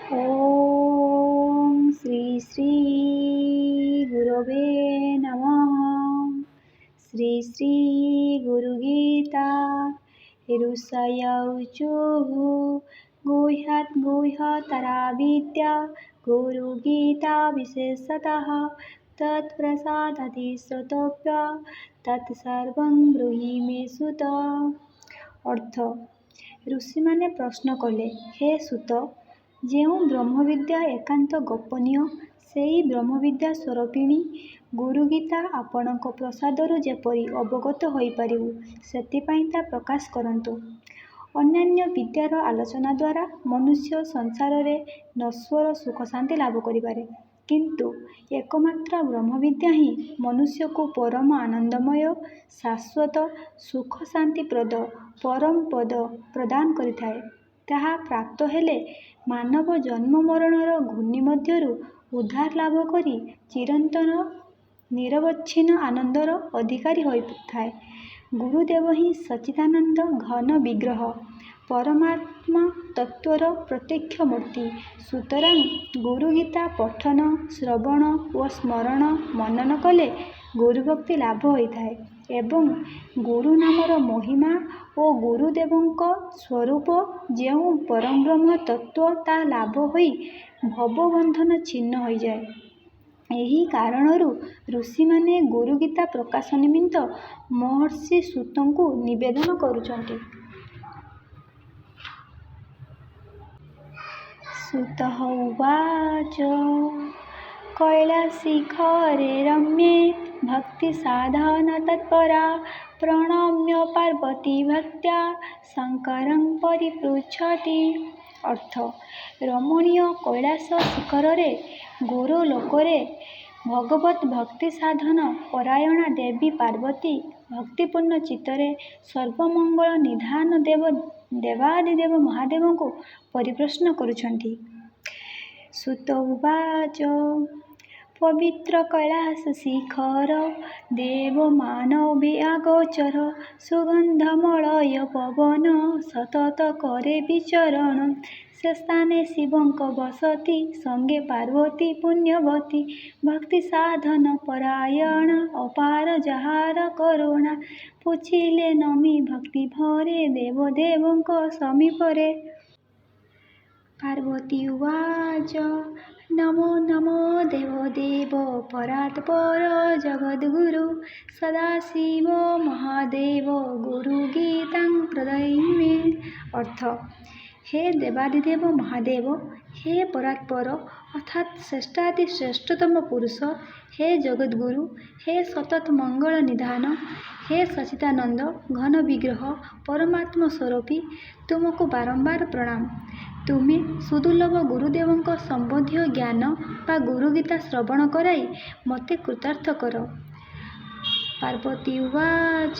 ओम श्री श्री गुरवे नमः। श्री श्री गुरुगीता ऋषयौचुः गुह्यात् गुह्यतरा विद्या गुरुगीता विशेषतः तत्प्रसादाति श्रोतव्या तत्सर्वं ब्रूहि मे सुत। अर्थ ऋषि माने प्रश्न कले, हे सुत, ଯେଉଁ ବ୍ରହ୍ମବିଦ୍ୟା ଏକାନ୍ତ ଗୋପନୀୟ ସେହି ବ୍ରହ୍ମବିଦ୍ୟା ସ୍ୱରୂପିଣୀ ଗୁରୁଗୀତା ଆପଣଙ୍କ ପ୍ରସାଦରୁ ଯେପରି ଅବଗତ ହୋଇପାରିବୁ ସେଥିପାଇଁ ତା ପ୍ରକାଶ କରନ୍ତୁ। ଅନ୍ୟାନ୍ୟ ବିଦ୍ୟାର ଆଲୋଚନା ଦ୍ୱାରା ମନୁଷ୍ୟ ସଂସାରରେ ନଶ୍ୱର ସୁଖ ଶାନ୍ତି ଲାଭ କରିପାରେ, କିନ୍ତୁ ଏକମାତ୍ର ବ୍ରହ୍ମବିଦ୍ୟା ହିଁ ମନୁଷ୍ୟକୁ ପରମ ଆନନ୍ଦମୟ ଶାଶ୍ୱତ ସୁଖ ଶାନ୍ତିପ୍ରଦ ପରମ ପଦ ପ୍ରଦାନ କରିଥାଏ। ତାହା ପ୍ରାପ୍ତ ହେଲେ ମାନବ ଜନ୍ମ ମରଣର ଘୂର୍ଣ୍ଣି ମଧ୍ୟରୁ ଉଦ୍ଧାର ଲାଭ କରି ଚିରନ୍ତନ ନିରବଚ୍ଛିନ୍ନ ଆନନ୍ଦର ଅଧିକାରୀ ହୋଇଥାଏ। ଗୁରୁଦେବ ହିଁ ସଚ୍ଚିଦାନନ୍ଦ ଘନ ବିଗ୍ରହ, ପରମାତ୍ମା ତତ୍ତ୍ୱର ପ୍ରତ୍ୟକ୍ଷ ମୂର୍ତ୍ତି। ସୁତରାଂ ଗୁରୁଗୀତା ପଠନ, ଶ୍ରବଣ ଓ ସ୍ମରଣ ମନନ କଲେ ଗୁରୁଭକ୍ତି ଲାଭ ହୋଇଥାଏ ଏବଂ ଗୁରୁ ନାମର ମହିମା ଓ ଗୁରୁଦେବଙ୍କ ସ୍ୱରୂପ ଯେଉଁ ପରଂବ୍ରହ୍ମ ତତ୍ତ୍ୱ ତାହା ଲାଭ ହୋଇ ଭବବନ୍ଧନ ଛିନ୍ନ ହୋଇଯାଏ। ଏହି କାରଣରୁ ଋଷିମାନେ ଗୁରୁଗୀତା ପ୍ରକାଶ ନିମିତ୍ତ ମହର୍ଷି ସୂତଙ୍କୁ ନିବେଦନ କରୁଛନ୍ତି। ସୁତଃ ଉବାଚ କୈଳାସିଖରେ ରମ୍ୟେ ଭକ୍ତି ସାଧନ ତତ୍ପରା ପ୍ରଣମ୍ୟ ପାର୍ବତୀ ଭକ୍ତ୍ୟା ଶଙ୍କରଂ ପରିପୃଚ୍ଛତି। ଅର୍ଥ ରମଣୀୟ କୈଳାସ ଶିଖରରେ ଗୁରୁ ଲୋକରେ ଭଗବତ୍ ଭକ୍ତି ସାଧନ ପରାୟଣା ଦେବୀ ପାର୍ବତୀ ଭକ୍ତିପୂର୍ଣ୍ଣ ଚିତ୍ତରେ ସର୍ବମଙ୍ଗଳ ନିଧାନ ଦେବାଦିଦେବ ମହାଦେବଙ୍କୁ ପରିପ୍ରଶ୍ନ କରୁଛନ୍ତି। ସୁତ ଉବାଚ ପବିତ୍ର କୈଳାସ ଶିଖର ଦେବ ମାନବେ ଅଗୋଚର ସୁଗନ୍ଧମଳୟ ପବନ ସତତ କରେ ବିଚରଣ ସେ ସ୍ଥାନେ ଶିବଙ୍କ ବସତି ସଙ୍ଗେ ପାର୍ବତୀ ପୁଣ୍ୟବତୀ ଭକ୍ତି ସାଧନ ପରାୟଣ ଅପାର ଯାହାର କରୁଣା ପୁଛିଲେ ନମି ଭକ୍ତି ଭରେ ଦେବଦେବଙ୍କ ସମୀପରେ। ପାର୍ବତୀ ଉବାଚ ନମୋ ନମୋ ଦେବଦେବ ପରାତ୍ପର ଜଗଦ୍ଗୁରୁ ସଦାଶିବ ମହାଦେବ ଗୁରୁଗୀତାଂ ପ୍ରଦାୟି ମେ। ଅର୍ଥ ହେ ଦେବାଦିଦେବ ମହାଦେବ, ହେ ପରାତ୍ପର ଅର୍ଥାତ୍ ଶ୍ରେଷ୍ଠାତି ଶ୍ରେଷ୍ଠତମ ପୁରୁଷ, ହେ ଜଗଦ୍ଗୁରୁ, ହେ ସତତ ମଙ୍ଗଳ ନିଧାନ, ହେ ସଚ୍ଚିଦାନନ୍ଦ ଘନ ବିଗ୍ରହ ପରମାତ୍ମ ସ୍ୱରୂପୀ, ତୁମକୁ ବାରମ୍ବାର ପ୍ରଣାମ। ତୁମେ ସୁଦୁର୍ଲଭ ଗୁରୁଦେବଙ୍କ ସମ୍ବନ୍ଧୀୟ ଜ୍ଞାନ ବା ଗୁରୁଗୀତା ଶ୍ରବଣ କରାଇ ମୋତେ କୃତାର୍ଥ କର। ପାର୍ବତୀ ଉବାଚ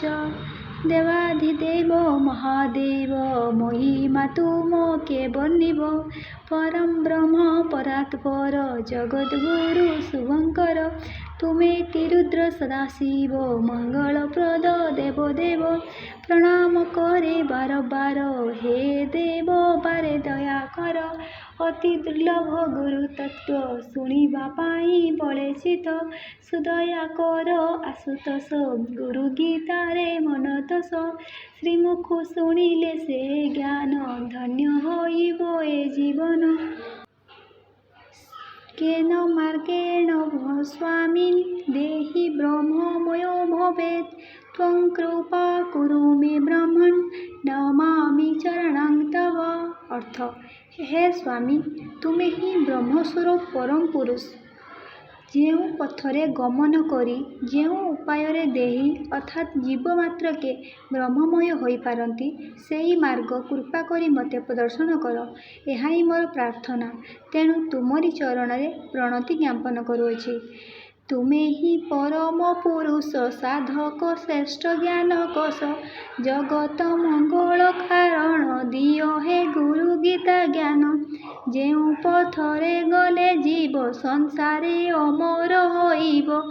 ଦେବାଧିଦେବ ମହାଦେବ ମହିମା ତୁମ କେ ବର୍ଣ୍ଣିବ ପରଂ ବ୍ରହ୍ମ ପରାତ୍ପର ଜଗଦ୍ଗୁରୁ ଶୁଭଙ୍କର ତୁମେ ରୁଦ୍ର ସଦାଶିବ ମଙ୍ଗଳପ୍ରଦ ଦେବଦେବ ପ୍ରଣାମ କରେ ବାରବାର ହେ ଦେବ ବାରେ ଦୟା କର ଅତି ଦୁର୍ଲଭ ଗୁରୁ ତତ୍ତ୍ୱ ଶୁଣିବା ପାଇଁ ବଳେ ଚିତ ସୁଦୟା କର ଆଶୁତୋଷ ଗୁରୁଗୀତାରେ ମନତୋଷ ଶ୍ରୀମୁଖ ଶୁଣିଲେ ସେ ଜ୍ଞାନ ଧନ୍ୟ ହୋଇବ ଏ ଜୀବନ। କେନ ମାର୍ଗେଣ ସ୍ୱାମୀନ୍ ଦେହି ବ୍ରହ୍ମମୟ ଭବେତ୍ ତ୍ୱଂ କୃପା କୁରୁ ମେ ବ୍ରହ୍ମନ୍ ନମାମି ଚରଣଂ ତବ। ଅର୍ଥ ହେ ସ୍ୱାମୀ, ତୁମେ ହିଁ ବ୍ରହ୍ମସ୍ୱରୂପ ପରମ ପୁରୁଷ। ଯେଉଁ ପଥରେ ଗମନ କରି ଯେଉଁ ଉପାୟରେ ଦେହି ଅର୍ଥାତ୍ ଜୀବ ମାତ୍ରକେ ବ୍ରହ୍ମମୟ ହୋଇପାରନ୍ତି ସେହି ମାର୍ଗ କୃପା କରି ମୋତେ ପ୍ରଦର୍ଶନ କର, ଏହା ହିଁ ମୋର ପ୍ରାର୍ଥନା। ତେଣୁ ତୁମରି ଚରଣରେ ପ୍ରଣତି ଜ୍ଞାପନ କରୁଅଛି। ତୁମେ ହିଁ ପରମ ପୁରୁଷ ସାଧକ ଶ୍ରେଷ୍ଠ ଜ୍ଞାନ କୋଶ ଜଗତ ମଙ୍ଗଳ କାରଣ ଦିଅ ହେ ଗୁରୁ ଗୀତା ଜ୍ଞାନ ଯେଉଁ ପଥରେ ଗଲେ ଜୀବ ସଂସାରେ ଅମର ହୋଇବ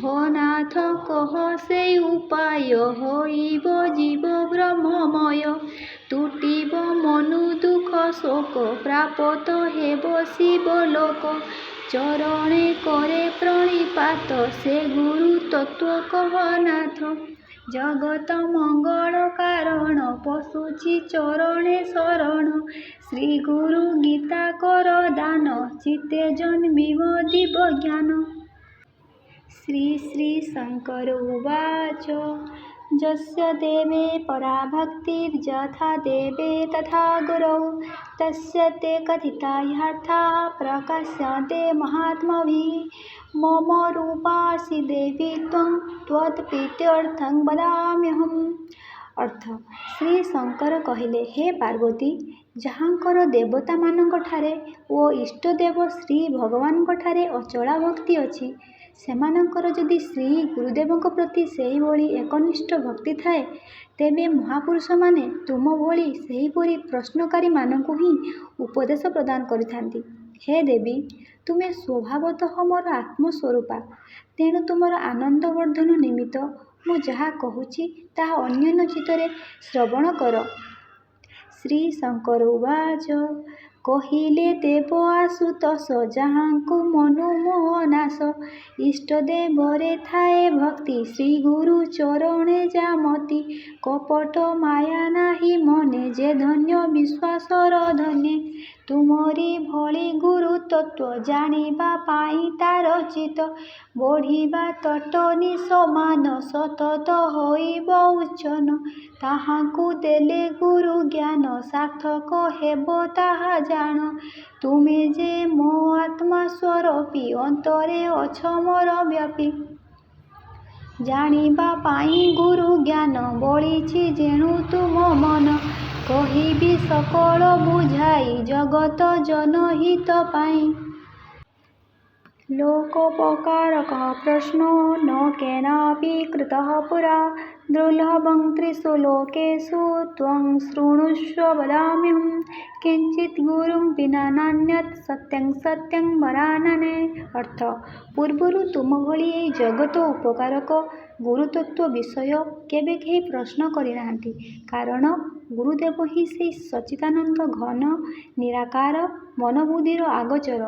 ଭୋନାଥ କହ ସେଇ ଉପାୟ ହୋଇବ ଜୀବ ବ୍ରହ୍ମମୟ ତୁଟିବ ମନୁ ଦୁଃଖ शोक प्राप्त हेब शिवलोक। चरणे करे प्रणिपात से गुरु तत्व कहनाथ। जगत मंगल कारण पशुची चरणे शरण। श्री गुरु गीता कर दान चित्ते जन्मिव दिव्य ज्ञान। श्री श्री शंकर उवाच यस्य देवे परा भक्तिर्यथा देवे तथा गुरौ तस्य ते कथिता ह्यर्थाः प्रकाश्यन्ते महात्मभिः। मम रूपासि देवी त्वं त्वत्प्रीत्यर्थं वदाम्यहम्। अर्थ श्री शंकर कहले, हे पार्वती, ଯାହାଙ୍କର ଦେବତାମାନଙ୍କ ଠାରେ ଓ ଇଷ୍ଟଦେବ ଶ୍ରୀ ଭଗବାନଙ୍କ ଠାରେ ଅଚଳା ଭକ୍ତି ଅଛି, ସେମାନଙ୍କର ଯଦି ଶ୍ରୀ ଗୁରୁଦେବଙ୍କ ପ୍ରତି ସେହିଭଳି ଏକନିଷ୍ଠ ଭକ୍ତି ଥାଏ, ତେବେ ମହାପୁରୁଷମାନେ ତୁମ ଭଳି ସେହିପରି ପ୍ରଶ୍ନକାରୀମାନଙ୍କୁ ହିଁ ଉପଦେଶ ପ୍ରଦାନ କରିଥାନ୍ତି। ହେ ଦେବୀ, ତୁମେ ସ୍ୱଭାବତଃ ମୋର ଆତ୍ମସ୍ୱରୂପା, ତେଣୁ ତୁମର ଆନନ୍ଦ ବର୍ଦ୍ଧନ ନିମିତ୍ତ ମୁଁ ଯାହା କହୁଛି ତାହା ଅନ୍ୟନ ଚିତ୍ତରେ ଶ୍ରବଣ କର। ଶ୍ରୀ ଶଙ୍କର ଉବାଚ କହିଲେ ଦେବ ଆଶୁତୋଷ ଯାହାଙ୍କୁ ମନୁ ମୋହ ନାଶ। ଇଷ୍ଟଦେବରେ ଥାଏ ଭକ୍ତି ଶ୍ରୀ ଗୁରୁ ଚରଣେ ଯାମତି। କପଟ ମାୟା ନାହିଁ ମନେ ଯେ ଧନ୍ୟ ବିଶ୍ୱାସର ଧନ୍ୟେ। ତୁମରି ଭଳି ଗୁରୁ ତତ୍ତ୍ୱ ଜାଣିବା ପାଇଁ ତାର ଚିତ। ବଢ଼ିବା ତଟନୀ ସମାନ ସତତ ହୋଇବ ଉଚ୍ଚନ। ତାହାଙ୍କୁ ଦେଲେ ଗୁରୁ ଜ୍ଞାନ ସାର୍ଥକ ହେବ ତାହା ଜାଣ। ତୁମେ ଯେ ମୋ ଆତ୍ମା ସ୍ୱରୂପୀ ଅନ୍ତରେ ଅଛ ମୋର ବ୍ୟାପୀ। ଜାଣିବା ପାଇଁ ଗୁରୁ ଜ୍ଞାନ ବଳିଛି ଯେଣୁ ତୁମ ମନ। କହିବି ସକଳ ବୁଝାଇ ଜଗତ ଜନହିତ ପାଇଁ। लोकोपकारकः प्रश्नो न केनापि कृतः पुरा। दुर्लभं त्रिषु लोकेषु त्वं शृणुष्व वदाम्यहम्। किंचित गुरुं विना नान्यत् सत्यं सत्यं वरानने। अर्थ ପୂର୍ବରୁ ତୁମ ଭଳି ଏହି ଜଗତ ଉପକାରକ ଗୁରୁତତ୍ତ୍ୱ ବିଷୟ କେବେ କେହି ପ୍ରଶ୍ନ କରିନାହାନ୍ତି, କାରଣ ଗୁରୁଦେବ ହିଁ ସେହି ସଚ୍ଚିଦାନନ୍ଦ ଘନ ନିରାକାର ମନବୁଦ୍ଧିର ଆଗୋଚର।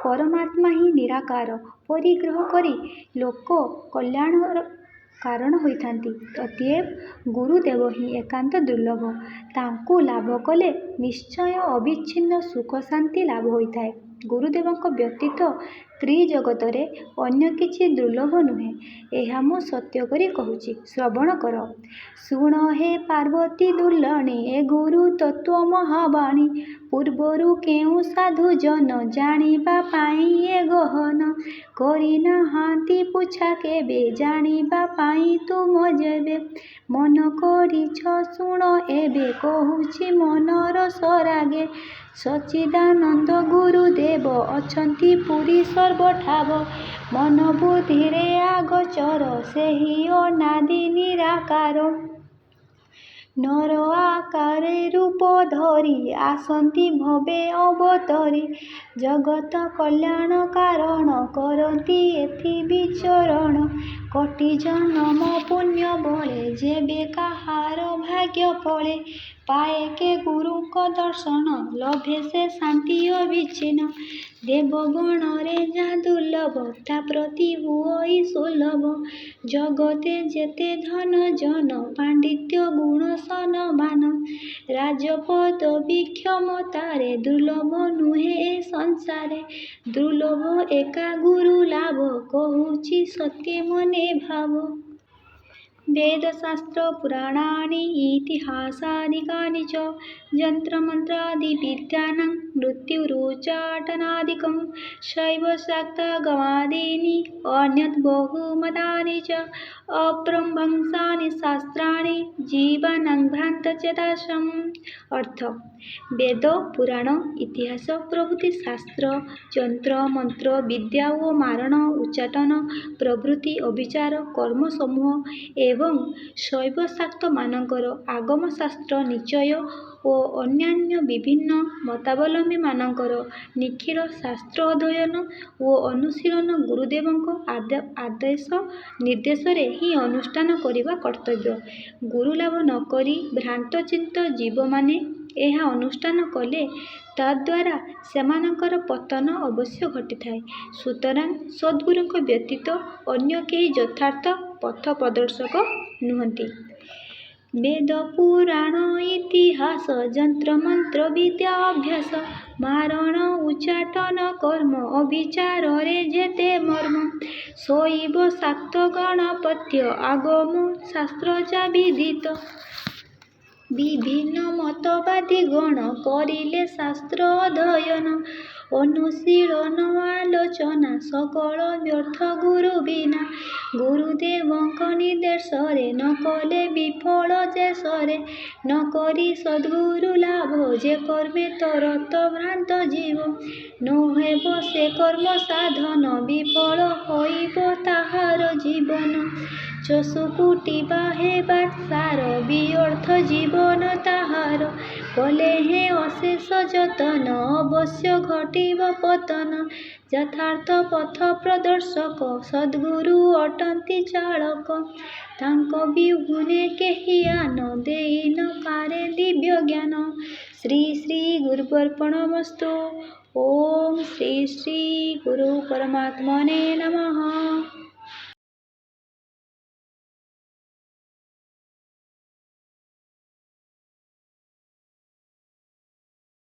ପରମାତ୍ମା ହିଁ ନିରାକାର ପରିଗ୍ରହ କରି ଲୋକ କଲ୍ୟାଣର କାରଣ ହୋଇଥାନ୍ତି। ଅତଏବ ଗୁରୁଦେବ ହିଁ ଏକାନ୍ତ ଦୁର୍ଲଭ। ତାଙ୍କୁ ଲାଭ କଲେ ନିଶ୍ଚୟ ଅବିଚ୍ଛିନ୍ନ ସୁଖ ଶାନ୍ତି ଲାଭ ହୋଇଥାଏ। ଗୁରୁଦେବଙ୍କ ବ୍ୟତୀତ ତ୍ରିଜଗତରେ ଅନ୍ୟ କିଛି ଦୁର୍ଲଭ ନୁହେଁ, ଏହା ମୁଁ ସତ୍ୟ କରି କହୁଛି, ଶ୍ରବଣ କର। ଶୁଣ ହେ ପାର୍ବତୀ ଦୁର୍ଲଣି ଏ ଗୁରୁ ତତ୍ତ୍ୱ ମହାବାଣୀ। ପୂର୍ବରୁ କେଉଁ ସାଧୁ ଜନ ଜାଣିବା ପାଇଁ ଏ ଗହନ। କରିନାହାନ୍ତି ପୁଚ୍ଛା କେବେ ଜାଣିବା ପାଇଁ ତୁମ ଯେବେ। ମନ କରିଛ ଶୁଣ ଏବେ କହୁଛି ମନର ସରାଗେ। ସଚ୍ଚିଦାନନ୍ଦ ଗୁରୁଦେବ ଅଛନ୍ତି ପୁରୀ ସର୍ବଠାବ। ମନ ବୁଦ୍ଧିରେ ଆଗୋଚର ସେହି ଅନାଦି ନିରାକାର। ନର ଆକାରେ ରୂପ ଧରି ଆସନ୍ତି ଭବେ ଅବତରି। ଜଗତ କଲ୍ୟାଣ କାରଣ କରନ୍ତି ଏଥି ବିଚରଣ। କୋଟି ଜନମ ପୁଣ୍ୟ ବଳେ ଯେବେ କାହାର ଭାଗ୍ୟ ଫଳେ। ପାଏ କେ ଗୁରୁଙ୍କ ଦର୍ଶନ ଲଭେ ସେ ଶାନ୍ତି ଅବିଚ୍ଛିନ୍ନ। ଦେବଗଣରେ ଯାହା ଦୁର୍ଲଭ ତା ପ୍ରତି ହୁଅଇ ସୁଲଭ। ଜଗତେ ଯେତେ ଧନ ଜନ ପାଣ୍ଡିତ୍ୟ ଗୁଣ ସନମାନ। ରାଜପଦବୀ କ୍ଷମତାରେ ଦୁର୍ଲଭ ନୁହେଁ ଏ ସଂସାରେ। ଦୁର୍ଲଭ ଏକା ଗୁରୁ ଲାଭ କହୁଛି ସତ୍ୟ ମନେ ଭାବ। वेदशास्त्र पुराणानि इतिहासादिकानि च यन्त्रमन्त्रादि विद्यानां मृत्युरुच्चाटनादिकं शैवशाक्तागमादीनि अन्यत् बहुमतानि च अप्रभ्रंशानि शास्त्राणि जीवानां भ्रान्तचेतासाम्। अर्थ वेद पुराण इतिहास प्रभृति शास्त्र यंत्र मंत्र विद्या ओ मारण उच्चाटन प्रभृति अभिचार कर्म समूह एवं शैव शाक्त मानकर आगम शास्त्र निश्चय ଓ ଅନ୍ୟାନ୍ୟ ବିଭିନ୍ନ ମତାବଲମ୍ବୀ ମାନଙ୍କର ନିଖିଳ ଶାସ୍ତ୍ର ଅଧ୍ୟୟନ ଓ ଅନୁଶୀଳନ ଗୁରୁଦେବଙ୍କ ଆଦେଶ ନିର୍ଦ୍ଦେଶରେ ହିଁ ଅନୁଷ୍ଠାନ କରିବା କର୍ତ୍ତବ୍ୟ। ଗୁରୁଲାଭ ନ କରି ଭ୍ରାନ୍ତଚିତ୍ତ ଜୀବମାନେ ଏହା ଅନୁଷ୍ଠାନ କଲେ ତାଦ୍ୱାରା ସେମାନଙ୍କର ପତନ ଅବଶ୍ୟ ଘଟିଥାଏ। ସୁତରାଂ ସଦ୍ଗୁରୁଙ୍କ ବ୍ୟତୀତ ଅନ୍ୟ କେହି ଯଥାର୍ଥ ପଥ ପ୍ରଦର୍ଶକ ନୁହନ୍ତି। ବେଦ ପୁରାଣ ଇତିହାସ ଯନ୍ତ୍ରମନ୍ତ୍ର ବିଦ୍ୟା ଅଭ୍ୟାସ ମାରଣ ଉଚ୍ଚାଟନ କର୍ମ ଅବିଚାରରେ ଯେତେ ମର୍ମ ଶୈବ ଶାକ୍ତ ଗଣପତ୍ୟ ଆଗମ ଶାସ୍ତ୍ର ଯା ବିଦିତ ବିଭିନ୍ନ ମତବାଦୀ ଗଣ କରିଲେ ଶାସ୍ତ୍ର ଅଧ୍ୟୟନ ଅନୁଶୀଳନ ଆଲୋଚନା ସକଳ ବ୍ୟର୍ଥ ଗୁରୁ ବିନା ଗୁରୁଦେବଙ୍କ ନିର୍ଦ୍ଦେଶରେ ନ କଲେ ବିଫଳ ଶେଷରେ ନ କରି ସଦ୍ଗୁରୁ ଲାଭ ଯେ କର୍ମେ ତରତ ଭ୍ରାନ୍ତ ଜୀବ ନ ହେବ ସେ କର୍ମ ସାଧନ ବିଫଳ ହୋଇବ ତାହାର ଜୀବନ ଚଷୁକୁଟିବା ହେବା ସାର ବିଅର୍ଥ ଜୀବନ ତାହାର କଲେ ହେଁ ଅଶେଷ ଯତନ ଅବଶ୍ୟ ଘଟିବ ପତନ ଯଥାର୍ଥ ପଥ ପ୍ରଦର୍ଶକ ସଦ୍ଗୁରୁ ଅଟନ୍ତି ଚାଳକ ତାଙ୍କ ବିହୁନେ କେହି ଆନ ଦେଇ ନ ପାରେ ଦିବ୍ୟ ଜ୍ଞାନ। ଶ୍ରୀ ଶ୍ରୀ ଗୁରୁର୍ପଣମସ୍ତୁ। ଓಂ ଶ୍ରୀ ଶ୍ରୀ ଗୁରୁ ପରମାତ୍ମନେ ନମଃ।